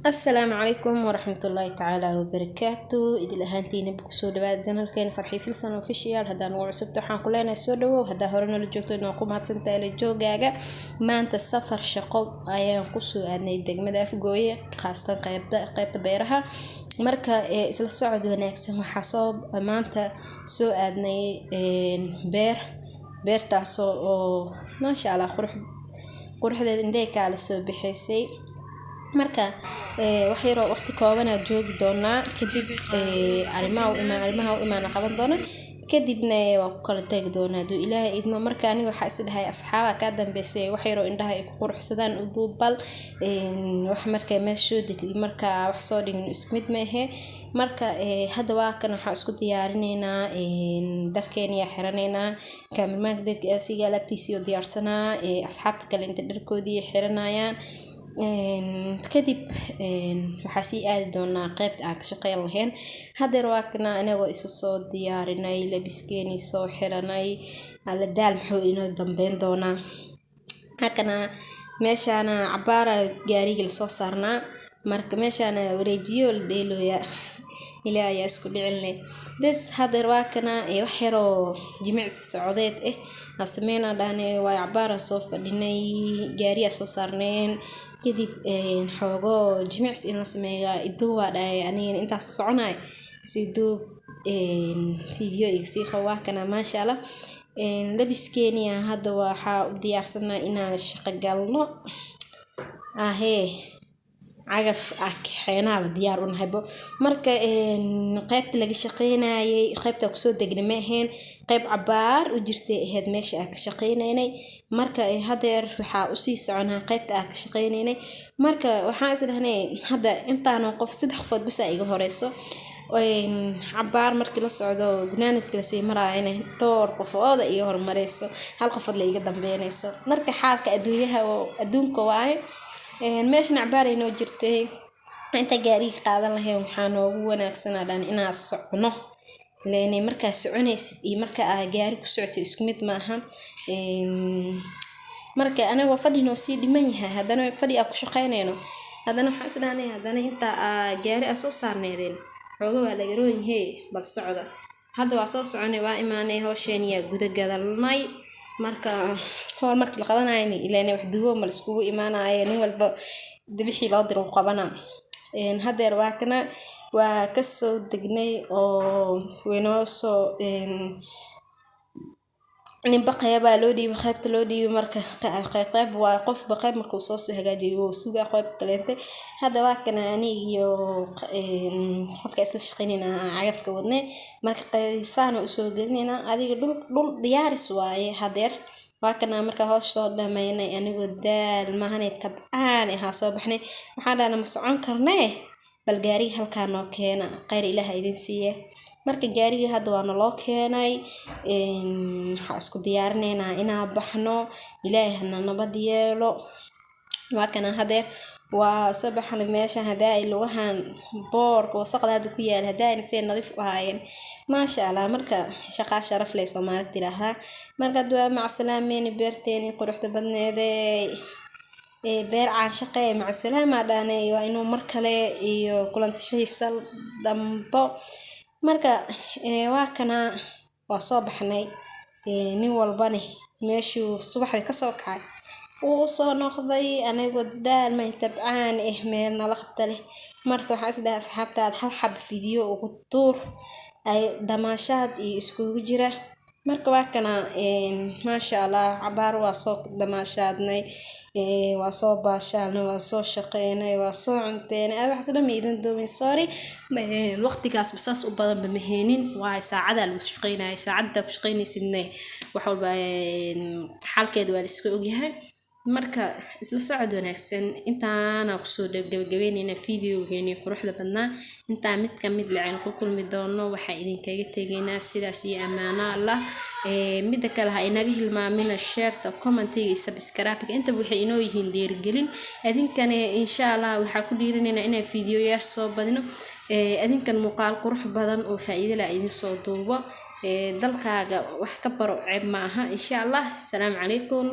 السلام عليكم ورحمة الله تعالى وبركاته. إذا لهانتين بكسو دباد جنرال كين فرحي فلسان وفيشيال هذا نوع سبت حان كلنا سودو وهذا هرنا الجوكتو نقوم هاتسنتا الجوجاجا ما أنت السفر شقب أيام قصو أدنى الدق مدافع قوية خاصة قيب بيرها مركا إسلا الصعد وناكسم حصاب ما أنت سو أدنى بير تعصو ما شاء الله قروح لديك على سو بحيسي marka wax yar oo waqti kooban aad joogi doonaa kadib arimaha u imaan qaban doona kadibna waa ku kala tagi doonaa duu ilaahay idmo marka aniga waxa is dhahay asxaaba ka dambeysay wax yar oo indhaha ay ku quruxsadaan u duubal wax marka meesho degay marka wax soo dhigin isku mid ma aha marka hadda waa kan waxa isku diyaarineynaa dharkeena xiranaynaa cameraman dharka asiga labtiisii oo diyaarsanaa asxaabta kale inta dharkoodii xiranayaan kadib waxaa sii aadi doonaa qaybta aan ka shaqeyn lahayn hadeer waa kana anagoo isu soo diyaarinay labiskeeni soo xiranay ala daal muxuu inoo dambeyn doonaa hakana meeshaana cabaara gaariga la soo saarnaa marka meeshaana wareejiyo la dheelooya ilaa ayaa isku dhicin leh das hadeer waa kana wax yaroo jimicsi socdeed asameena dhaane waa cabaara soo fadhinay gaariga soo saarneen kadib xoogo jimicsi in la sameeyo idoo waa dhaay aniga intaas soconay sidoo video isi waa kana maasha Allah labiskeeni hadda waxa u diyaarsanaa inaan shaqo galno cagaf xeenaaba diyaar u nahaybo marka qaybta laga shaqeynayay qaybta ku soo degnay ma ahayn qayb cabaar u jirtay ahayd meesha aan ka shaqeynaynay marka hadeer waxa u sii soconaa qaybta aan ka shaqeynaynay marka waxaan isdhahnay hadda intaan qof saddex qof bas iga horeyso cabaar markii la socdo gunaanadka la sii maraayna dhowr qofooda iyo hormareyso hal qof la iga dambeynayso marka xaalka adduunka waaye meeshan cabaar inoo jirtay inta gaariga qaadan lahayn waxaan ugu wanaagsanaa inaan socono leeyahay marka soconaysid iyo marka gaari ku socotay isku mid maaha marka anaga fadhino si dhiman yahay hadana fadhi ku shaqeynayno hadana waxa isdhaanay hadana inta gaari soo saarneedeen xogo waa laga roon yahay bal socda hadda waa soo soconay waa imaanay hawsheeniya guda gadalnay marka hor markii la qabanayay ilaahay wax duubo mal isku imaanay nin walba dibixii loo diro qabana hadeer waa kana waa ka soo degnay oo weynoo soo nin baqayba loo dhiibay qaybta loo dhiibay marka qayb waa qof baqay markuu soo hagaajiyo suuqa qayb kaleente hadda waa kana aniga qofka isla shaqeynayna cagafka wadnay marka qaysaan u soo gelinayna adiga dhul diyaaris waaye hadeer waa kana marka hoos soo dhameynay anigoo daal maahanay tabcaan soo baxnay waxaan dhaana ma socon karnaa bal gaariga halka noo keena qayr ilaahay idin siiye marka gaariga hadda waa loo keenay waxa isku diyaarineynaa inaan baxno ilaahna nabad yeelo waa kana hadeer waa sabaxna meesha hadaa ay lugahan boorka wasaqda ku yaal hadaa ay si nadiif u haayeen maasha Allah marka shaqo sharaf leh Soomaaliyeed tiraahdaa marka duwa mac salaameeni beerteeni quruxda badneeday beer aan shaqeey mac salaama dhaanay waa inuu mar kale iyo kulanti xiisal dambo marka waa kana waa soo baxnay nin walbane meeshuu subaxda ka soo kacay oo soo noqday aniga daal ma tabcaan meel nala qabtay marka waxa isdhahay asxaabtaad hal xab video ugu tuur ay damaashaad iyo iskugu jira marka waa kana maasha Allah cabaar waa soo damaashaadnay waa soo baashaanay waa soo shaqeynay waa soo cunteynay wax isla meedan doobin sorry waqtigaas basaas u badan ba maheenin waa saacada lagu shaqeynay saacada ku shaqeynaysidnay wax walba xalkeed waa iska ogyahay marka isla socod wanaagsan intaana ku soo gabagabeynayna videogeeni quruxda badnaa inta mid ka mid lacaan ku kulmi doono waxa idin kaga tageynaa sidaas iyo amaana Allah mid kale ha inaga hilmaamina share ta comment iyo subscribe inta waxay inoo yihiin dhiirigelin adinkana insha Allah waxa ku dhiirinayna inay videoyaas soo badino adinkan muuqaal qurux badan oo faa'iido leh idin soo duubo dalkaaga wax ka baro ceeb ma aha insha Allah. Assalamu alaykum.